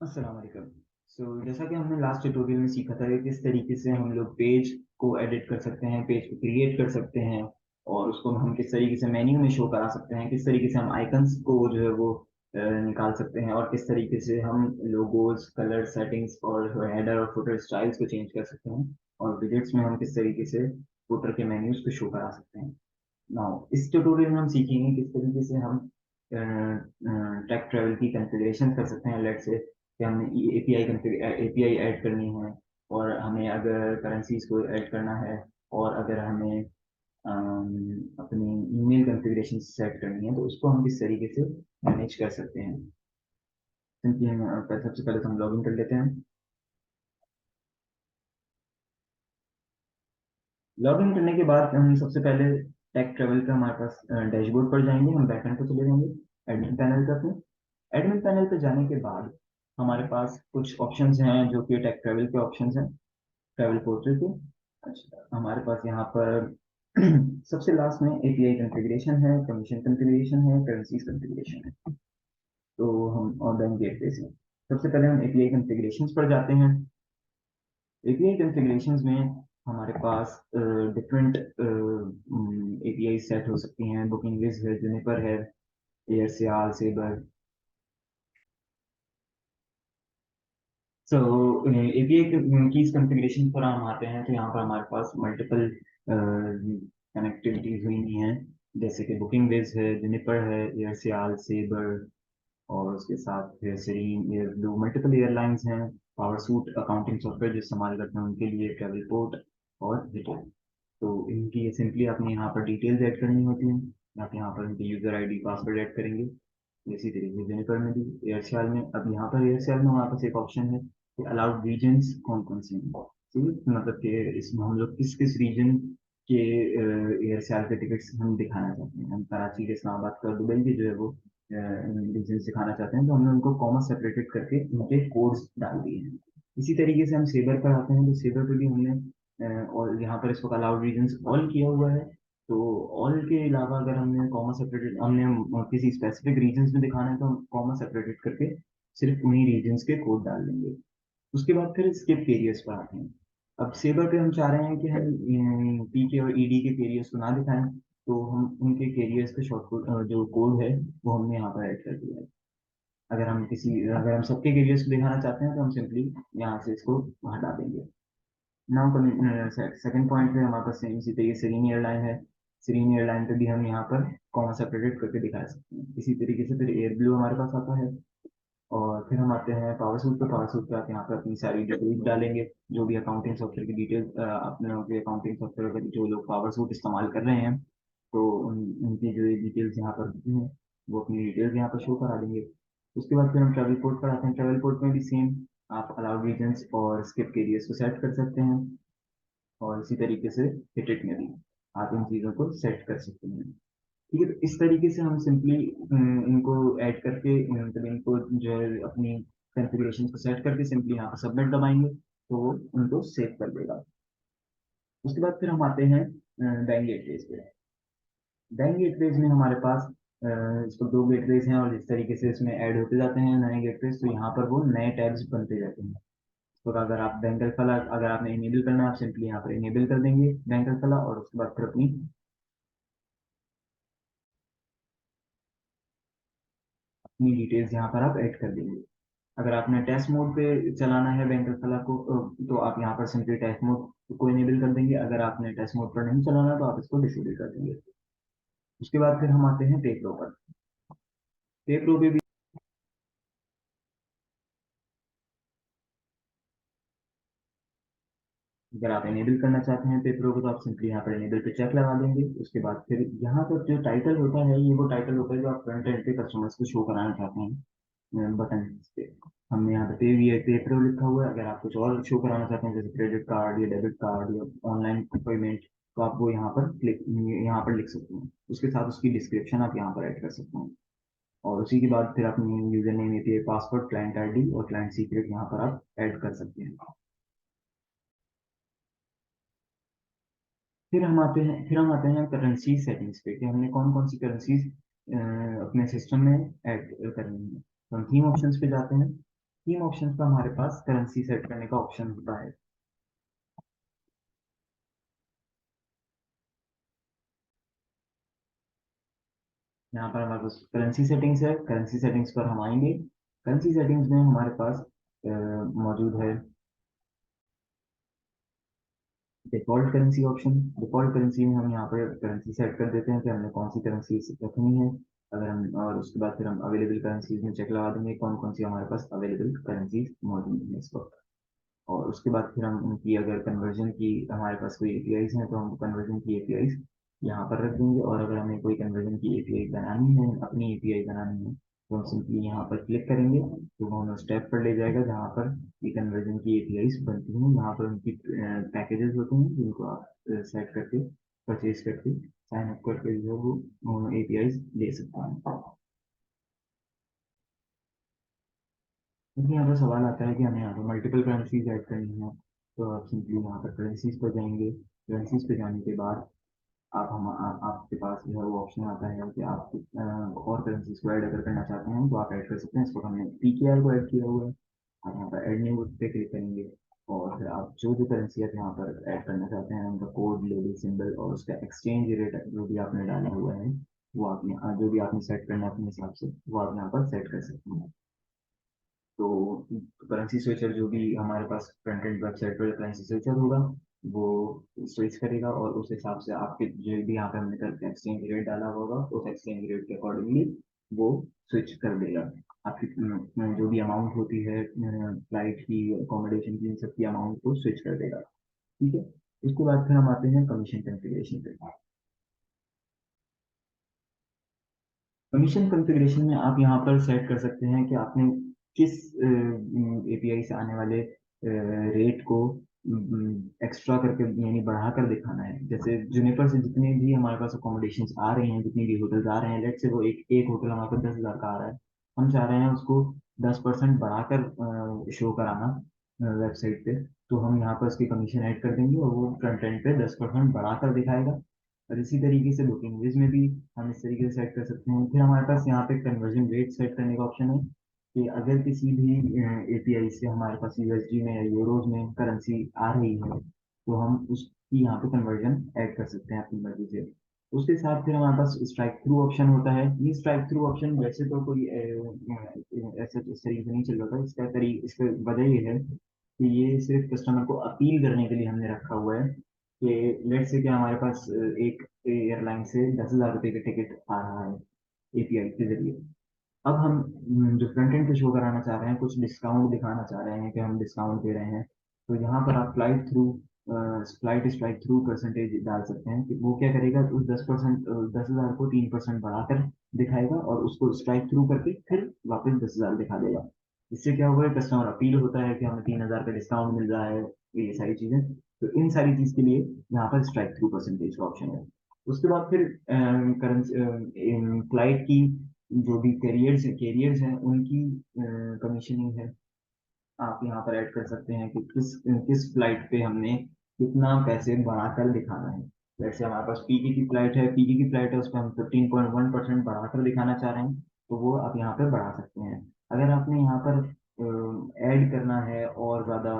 अस्सलाम वालेकुम। जैसा कि हमने लास्ट ट्यूटोरियल में सीखा था कि किस तरीके से हम लोग पेज को एडिट कर सकते हैं, पेज को क्रिएट कर सकते हैं और उसको हम किस तरीके से मेन्यू में शो करा सकते हैं, किस तरीके से हम आइकन्स को जो है वो निकाल सकते हैं और किस तरीके से हम लोगोज, कलर सेटिंग्स और हेडर और फुटर स्टाइल्स को चेंज कर सकते हैं और विजेट्स में हम किस तरीके से फुटर के मेन्यूज को शो करा सकते हैं। नाउ इस ट्यूटोरियल में हम सीखेंगे किस तरीके से हम टेक ट्रैवल की कॉन्फ़िगरेशन कर सकते हैं। लेट्स से कि हमने एपीआई ऐड करनी है और हमें अगर करेंसीज को ऐड करना है और अगर हमें अपनी ईमेल कॉन्फ़िगरेशन सेट करनी है तो उसको हम किस तरीके से मैनेज कर सकते हैं। सिंपली हम सबसे पहले तो हम लॉगिन कर लेते हैं। लॉगिन करने के बाद हम सबसे पहले टेक ट्रैवल का हमारे पास डैशबोर्ड पर जाएंगे, हम बैकएंड पे चले जाएंगे एडमिन पैनल पे। अपने एडमिन पैनल पे जाने के बाद हमारे पास कुछ ऑप्शंस हैं जो कि टेक ट्रैवल के ऑप्शंस हैं, ट्रैवल पोर्टल के। अच्छा, हमारे पास यहाँ पर सबसे लास्ट में एपीआई कॉन्फ़िगरेशन है, कमीशन कॉन्फ़िगरेशन है, करेंसीज कॉन्फ़िगरेशन है। तो हम और बैंक गेटवे से सबसे पहले हम एपीआई कॉन्फ़िगरेशंस पर जाते हैं। एपीआई कॉन्फ़िगरेशंस में हमारे पास डिफरेंट एपीआई सेट हो सकती हैं। बुकिंग विज है, जुनिपर है, एयरसेल, सेबर। सो एपीआई कीज कॉन्फ़िगरेशन पर हम आते हैं तो यहाँ पर हमारे पास मल्टीपल कनेक्टिविटीज हुई हैं, जैसे कि बुकिंग विज है, जुनिपर है, एयरसेल, सेबर और उसके साथ फिर सेरीन, एयरब्लू, मल्टीपल एयरलाइंस हैं। पावर सूट अकाउंटिंग सॉफ्टवेयर जो इस्तेमाल करते हैं उनके लिए, ट्रेवल पोर्ट और रिटेल। तो इनकी सिंपली आपने यहाँ पर डिटेल्स ऐड करनी होती हैं। आप यहाँ पर इनके यूजर आईडी पासवर्ड ऐड करेंगे। इसी तरीके से जेनिफर में भी, एयरसेल में, अब यहाँ पर एयरसेल में हमारे पास एक ऑप्शन है कि अलाउड रीजन्स कौन कौन से हैं। ठीक है, मतलब कि इसमें हम लोग किस किस रीजन के एयरसेल के टिकट्स हम दिखाना चाहते हैं। हम कराची के, इस्लामाबाद का, दुबई के जो है वो रीजन दिखाना चाहते हैं तो हमने उनको कॉमा सेपरेटेड करके उनके कोड्स डाल दिए हैं। इसी तरीके से हम सेबर पर आते हैं तो सेबर पे भी हमने और यहाँ पर इसको अलाउड रीजन्स ऑल किया हुआ है। तो ऑल के अलावा अगर हमने कॉमा सेपरेटेड, हमने किसी स्पेसिफिक रीजन्स में दिखाना है तो हम कॉमा सेपरेटेड करके सिर्फ उन्हीं रीजन्स के कोड डाल देंगे। उसके बाद फिर स्किप एरियाज पर आते हैं। अब सेबर पे हम चाह रहे हैं कि हम पीके और ईडी के एरियाज को ना दिखाएं, तो हम उनके एरियाज का शॉर्ट जो कोड है वो हमने यहाँ पर ऐड कर दिया है। अगर हम सबके एरियाज को दिखाना चाहते हैं तो हम सिंपली यहाँ से इसको हटा देंगे। नाउ कमिंग सेकंड पॉइंट पे हमारे पास सेम इसी तरीके से सीरीन एयरलाइन है। सीरीन एयरलाइन पे भी हम यहाँ पर कॉमा सेपरेटेड करके दिखा सकते हैं। इसी तरीके से फिर एयर ब्लू हमारे पास आता है और फिर हम आते हैं पावर सूट पे। पावर सूट पे आप यहाँ पर अपनी सारी डिटेल्स डालेंगे, जो भी अकाउंटिंग सॉफ्टवेयर की डिटेल्स, अपने लोगों के अकाउंटिंग सॉफ्टवेयर का जो लोग पावर सूट इस्तेमाल कर रहे हैं तो उनकी जो डिटेल्स यहाँ पर होती हैं वो अपनी डिटेल्स यहाँ पर शो करा देंगे। उसके बाद फिर हम ट्रैवल पोर्ट पर आते हैं। ट्रैवल पोर्ट में भी सेम, आप अलाउड रीजन्स और स्किप एरियाज को सेट कर सकते हैं और इसी तरीके से हिटिट में भी आप इन चीज़ों को सेट कर सकते हैं। ठीक है, तो इस तरीके से हम सिंपली इनको ऐड करके, मतलब इनको जो है अपनी कॉन्फ़िगरेशन को सेट करके सिंपली यहाँ पर सबमिट दबाएंगे तो वो उनको सेव कर देगा। उसके बाद फिर हम आते हैं बैंक गेटवेज पे। बैंक गेटवेज में हमारे पास इसको दो गेटवेज हैं और जिस तरीके से इसमें ऐड होते जाते हैं नए गेटवेज तो यहाँ पर वो नए टैब्स बनते जाते हैं। तो अगर आप बैंक अल्फला अगर आपने इनेबल करना है आप सिंपली यहाँ पर इनेबल कर देंगे बैंक अल्फला और उसके बाद फिर अपनी डिटेल्स यहाँ पर आप ऐड कर देंगे। अगर आपने टेस्ट मोड पे चलाना है बैंक अल्फला को तो आप यहाँ पर सिंपली टेस्ट मोड को इनेबल कर देंगे। अगर आपने टेस्ट मोड पर नहीं चलाना तो आप इसको डिसेबल कर देंगे। उसके बाद फिर हम आते हैं पे प्रो पर। पे प्रो पे भी अगर आप इनेबल करना चाहते हैं पे प्रो को तो आप सिंपली यहाँ पर इनेबल पे चेक लगा देंगे। उसके बाद फिर यहाँ पर जो टाइटल होता है ये वो टाइटल होता है जो आप फ्रंट एंड पे कस्टमर्स को शो कराना चाहते हैं बटन पे। हमने यहाँ पे पे प्रो लिखा हुआ है। अगर आप कुछ और शो कराना चाहते हैं जैसे क्रेडिट कार्ड या डेबिट कार्ड या ऑनलाइन पेमेंट तो आप वो यहाँ पर लिख सकते हैं। उसके साथ उसकी डिस्क्रिप्शन आप यहाँ पर ऐड कर सकते हैं और उसी के बाद फिर अपनी user name, API password, client ID और क्लाइंट सीक्रेट यहाँ पर आप ऐड कर सकते हैं। फिर हम आते हैं करेंसी सेटिंग्स पे कि हमने कौन कौन सी करेंसीज अपने सिस्टम में ऐड करनी है। तो हम थीम ऑप्शंस पे जाते हैं। तीन ऑप्शन का हमारे पास करेंसी सेट करने का ऑप्शन होता है। यहाँ पर हमारे पास करेंसी सेटिंग्स है, करेंसी सेटिंग्स पर हम आएंगे। करेंसी सेटिंग्स में हमारे पास मौजूद है default currency option. Default currency में हम यहाँ पर करेंसी सेट कर देते हैं कि हमने कौन सी करेंसी रखनी है। अगर हम और उसके बाद फिर हम अवेलेबल करेंसीज में चेक लगा देंगे कौन कौन सी हमारे पास अवेलेबल करेंसीज मौजूद है इस वक्त। और उसके बाद फिर हम उनकी अगर कन्वर्जन की हमारे पास कोई एपीआईज हैं तो हम कन्वर्जन की एपीआईज यहाँ पर रख देंगे। और अगर हमें कोई कन्वर्जन की एपीआई बनानी है, अपनी एपीआई बनानी है, तो हम सिंपली यहाँ पर क्लिक करेंगे तो वो हमें स्टेप पर ले जाएगा जहाँ पर ये कन्वर्जन की एपीआईज बनती हैं। यहाँ पर उनकी पैकेजेस होते हैं जिनको आप सेट करके परचेज करके साइन अप करके जो है वो एपीआईज ले सकते हैं। देखिए यहाँ पर सवाल आता है कि हमें यहाँ पर मल्टीपल करेंसीज ऐड करनी है। तो आप सिंपली यहाँ पर करेंसीज पर जाएंगे। करेंसीज पे जाने के बाद आपके पास जो है वो ऑप्शन आता है कि आप और करेंसीज को ऐड अगर करना चाहते हैं तो आप ऐड कर सकते हैं। इसको हमने पीकेआर को ऐड किया हुआ है। आप यहाँ पर ऐड न्यू पे क्लिक करेंगे और फिर आप जो जो करेंसी आप यहाँ पर ऐड करना चाहते हैं उनका कोड, लेबल, सिंबल और उसका एक्सचेंज रेट जो भी आपने डाला हुआ है वो आप यहाँ जो भी आपने सेट करना है अपने हिसाब से वो आप यहाँ पर सेट कर सकते हैं। तो करेंसी स्विचर जो भी हमारे पास फ्रंट एंड वेबसाइट पर करेंसी स्विचर होगा वो स्विच करेगा और उस हिसाब से आपके जो भी यहाँ पे हमने करके एक्सचेंज रेट डाला होगा उस एक्सचेंज रेट के अकॉर्डिंगली वो स्विच कर देगा। आपकी जो भी अमाउंट होती है फ्लाइट की, अकोमोडेशन की, इन सब की अमाउंट को स्विच कर देगा। ठीक है। उसके बाद फिर हम आते हैं कमीशन कॉन्फ़िगरेशन पे। कमीशन कॉन्फ़िगरेशन में आप यहाँ पर सेट कर सकते हैं कि आपने किस एपीआई से आने वाले रेट को एक्स्ट्रा करके यानी बढ़ा कर दिखाना है। जैसे जुनिपर से जितने भी हमारे पास अकोमोडेशन आ रहे हैं, जितनी भी होटल्स आ रहे हैं, लेट से वो एक एक होटल हमारे पास 10,000 का आ रहा है, हम चाह रहे हैं उसको 10% बढ़ाकर शो कराना वेबसाइट पे। तो हम यहाँ पर उसकी कमीशन ऐड कर देंगे और वो फ्रंट एंड पे 10% बढ़ाकर दिखाएगा। और इसी तरीके से बुकिंग विज में भी हम इस तरीके से सेट कर सकते हैं। फिर हमारे पास यहाँ पे कन्वर्जन रेट सेट करने का ऑप्शन है कि अगर किसी भी एपीआई से हमारे पास यूएसडी में या यूरोज में करेंसी आ रही है तो हम उसकी यहाँ पे कन्वर्जन ऐड कर सकते हैं अपनी मर्जी से। उसके साथ फिर हमारे पास स्ट्राइक थ्रू ऑप्शन होता है। ये स्ट्राइक थ्रू ऑप्शन वैसे तो कोई ऐसा इस तरीके से नहीं चल रहा था। इसका वजह ये है कि ये सिर्फ कस्टमर को अपील करने के लिए हमने रखा हुआ है कि लेट्स से कि हमारे पास एक एयरलाइन से 10,000 रुपये का टिकट आ रहा है एपीआई के जरिए। अब हम जो फ्रंट एंड पे शो कराना चाह रहे हैं, कुछ डिस्काउंट दिखाना चाह रहे हैं कि हम डिस्काउंट दे रहे हैं, तो यहाँ पर आप फ्लाइट स्ट्राइक थ्रू परसेंटेज डाल सकते हैं कि वो क्या करेगा, तो उस 10%, 10,000 को 3% बढ़ाकर दिखाएगा और उसको स्ट्राइक थ्रू करके फिर वापस 10,000 दिखा देगा। इससे क्या होगा, कस्टमर अपील होता है कि हमें 3,000 का डिस्काउंट मिल रहा है, ये सारी चीजें। तो इन सारी चीज के लिए यहाँ पर स्ट्राइक थ्रू परसेंटेज का ऑप्शन है। उसके बाद फिर करंट फ्लाइट की जो भी कैरियर्स हैं उनकी कमीशनिंग है। आप यहाँ पर ऐड कर सकते हैं कि किस किस फ्लाइट पे हमने कितना पैसे बढ़ाकर दिखाना है। जैसे हमारे पास पीके की फ्लाइट है, उस पर हम 15.1% बढ़ाकर दिखाना चाह रहे हैं तो वो आप यहाँ पर बढ़ा सकते हैं। अगर आपने यहाँ पर ऐड करना है और ज़्यादा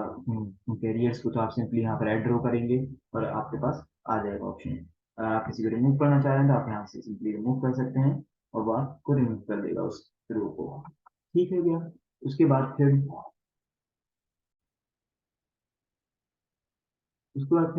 कैरियर्स को तो आप सिंपली यहाँ पर ऐड ड्रॉ करेंगे और आपके पास आ जाएगा ऑप्शन। अगर आप किसी को रिमूव करना चाह रहे हैं तो आप यहाँ से सिंपली रिमूव कर सकते हैं और वो आपको रिमूव कर देगा उस रो को। ठीक है भैया। उसके बाद फिर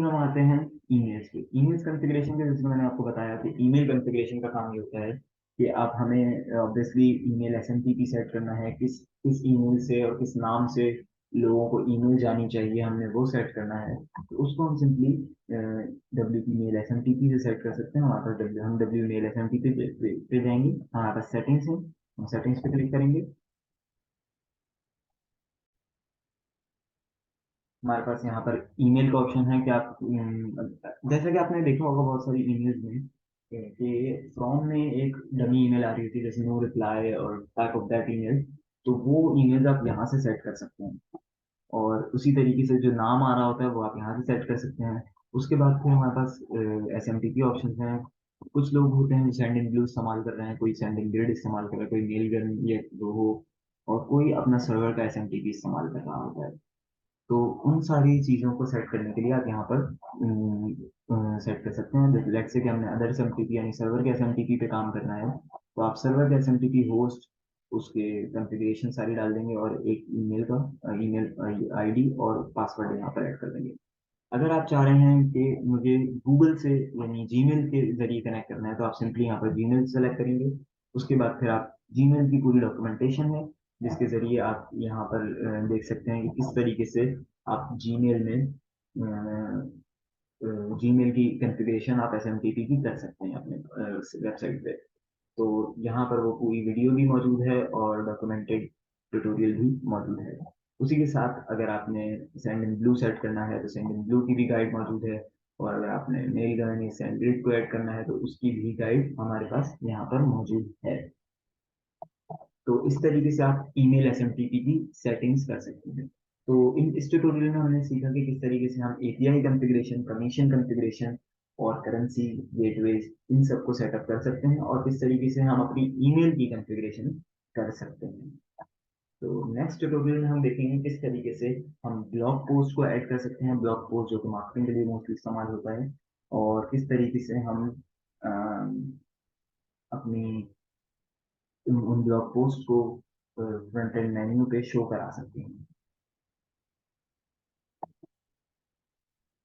हम आते हैं ईमेल्स पे। ईमेल्स कॉन्फ़िगरेशन के, जैसे मैंने आपको बताया कि ईमेल कॉन्फ़िगरेशन का काम ये होता है कि आप हमें ऑब्वियसली ईमेल एसएमटीपी सेट करना है, किस किस ईमेल से और किस नाम से लोगों को ईमेल जानी चाहिए, हमने वो सेट करना है। तो उसको हम simply W P mail S M T P से सेट कर सकते हैं। हमारे पास W mail S M T P पे जाएंगे, हमारे पास सेटिंग्स है, हम सेटिंग्स पे क्लिक करेंगे। हमारे पास यहाँ पर ईमेल का ऑप्शन है कि आप जैसा कि आपने देखा होगा बहुत सारी ईमेल्स में कि फ्रॉम में एक डमी ईमेल आ रही थी जैसे नो रिप्लाई और बैक ऑफ दैट ईमेल। तो वो ईमेल्स आप यहाँ से सेट कर सकते हैं और उसी तरीके से जो नाम आ रहा होता है वो आप यहाँ से सेट कर सकते हैं। उसके बाद फिर हमारे पास S M T P option हैं। कुछ लोग होते हैं सेंडिंग ब्लू इस्तेमाल कर रहे हैं, कोई सेंडिंग ग्रिड इस्तेमाल कर रहा है, कोई मेल गन ये दो हो। और कोई अपना सर्वर का एसएमटीपी इस्तेमाल कर रहा होता है। तो उन सारी चीज़ों को सेट करने के लिए आप यहाँ पर सेट कर सकते हैं। लेट्स से कि हमने अदर एसएमटीपी यानी सर्वर के एसएमटीपी पे काम करना है, तो आप सर्वर के एसएमटीपी होस्ट उसके कॉन्फ़िगरेशन सारी डाल देंगे और एक ईमेल आईडी और पासवर्ड यहाँ पर ऐड कर देंगे। अगर आप चाह रहे हैं कि मुझे गूगल से यानी जीमेल के जरिए कनेक्ट करना है, तो आप सिंपली यहाँ पर जीमेल सेलेक्ट करेंगे। उसके बाद फिर आप जीमेल की पूरी डॉक्यूमेंटेशन है जिसके जरिए आप यहाँ पर देख सकते हैं कि किस तरीके से आप जीमेल में जीमेल की कॉन्फ़िगरेशन आप एसएमटीपी की कर सकते हैं अपने वेबसाइट पे। तो यहाँ पर वो पूरी वीडियो भी मौजूद है और डॉक्यूमेंटेड ट्यूटोरियल भी मौजूद है। उसी के साथ अगर आपने सेंड इन ब्लू सेट करना है तो सेंड इन ब्लू की भी गाइड मौजूद है, और अगर आपने मेल गन या सेंड ग्रिड को ऐड करना है तो उसकी भी गाइड हमारे पास यहाँ पर मौजूद है। तो इस तरीके से आप ईमेल एसएमटीपी की सेटिंग्स कर सकते हैं। तो इस ट्यूटोरियल में हमने सीखा कि किस तरीके से हम एपीआई कॉन्फ़िगरेशन, परमिशन कॉन्फ़िगरेशन और करेंसी गेटवेज इन सबको सेटअप कर सकते हैं, और किस तरीके से हम अपनी ईमेल की कॉन्फ़िगरेशन कर सकते हैं। तो नेक्स्ट ट्यूटोरियल में हम देखेंगे किस तरीके से हम ब्लॉग पोस्ट को ऐड कर सकते हैं, ब्लॉग पोस्ट जो कि मार्केटिंग के लिए मोस्टली इस्तेमाल होता है, और किस तरीके से हम अपनी उन ब्लॉग पोस्ट को फ्रंट एंड मेन्यू पे शो करा सकते हैं।